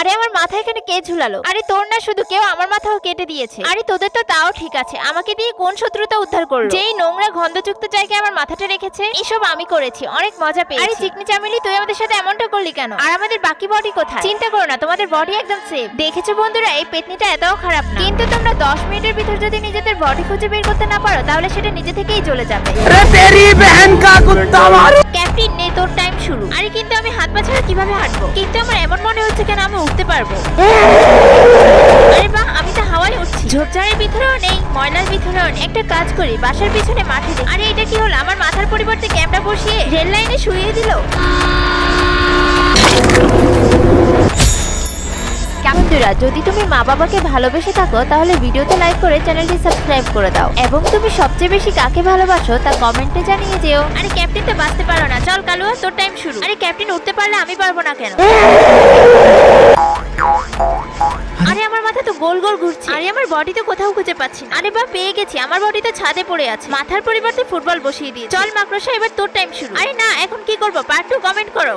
আরে আমার মাথা এখানে কে ঝুলালো? আরে তোর না, শুধু কেউ আমার মাথাও কেটে দিয়েছে। আরে তোদের তো তাও ঠিক আছে, আমাকে দিয়ে কোন শত্রুতা উদ্ধার করলো? যেই নোংরা গন্ধযুক্ত জায়গায় আমার মাথাটা রেখেছে, এসব আমি করেছি, অনেক মজা পেয়েছি। আরে চিকনি চামেলি, তুই আমাদের সাথে এমনটা করলি কেন? আর আমাদের বাকি বডি কোথায়? চিন্তা করো না, তোমাদের বডি একদম সেফ। দেখেছো বন্ধুরা, এই পেতনিটা এতও খারাপ না, কিন্তু তোমরা 10 মিনিটের ভিতর যদি নিজেদের বডি খুঁজে বের করতে না পারো, তাহলে সেটা নিজে থেকেই চলে যাবে। ক্যাপ্টেন নে, তোর টাইম শুরু। আরে কিন্তু আমি হাত পা ছাড়া কিভাবে হাঁটবো? কিন্তু আমার এমন মনে হচ্ছে কেন আমি উঠতে পারবো। আরে বাহ, আমি তো হাওয়ায় উঠছি। ঝোপঝাড়ের ভিতরেও নেই, ময়লার ভিতরেও নেই। একটা কাজ করি, বাসার পিছনে মাঠে দিই। আরে এটা কি হলো? আমার মাথার পরিবর্তে ক্যামেরা বসিয়ে রেল লাইনে শুইয়ে দিল। বন্ধুরা, যদি তুমি মা বাবাকে ভালোবেসে থাকো, তাহলে ভিডিওতে লাইক করে চ্যানেলটি সাবস্ক্রাইব করে দাও, এবং তুমি সবচেয়ে বেশি কাকে ভালোবাসো তা কমেন্টে জানিয়ে যেও। আরে ক্যাপ্টেন তো বাঁচতে পারো না, চল কালুয়া, তোর টাইম শুরু। আরে ক্যাপ্টেন উঠতে পারলে আমি পারবো না কেন? আরে আমার মাথা তো গোল গোল ঘুরছে। আরে আমার বডি তো কোথাও খুঁজে পাচ্ছি না। আরে বাহ, পেয়ে গেছি, আমার বডি তো ছাদে পড়ে আছে। মাথার পরিবর্তে ফুটবল বসিয়ে দিয়ে। চল মাকড়সা, এবার তোর টাইম শুরু। আরে না, এখন কি করবো? পার্ট 2 কমেন্ট করো।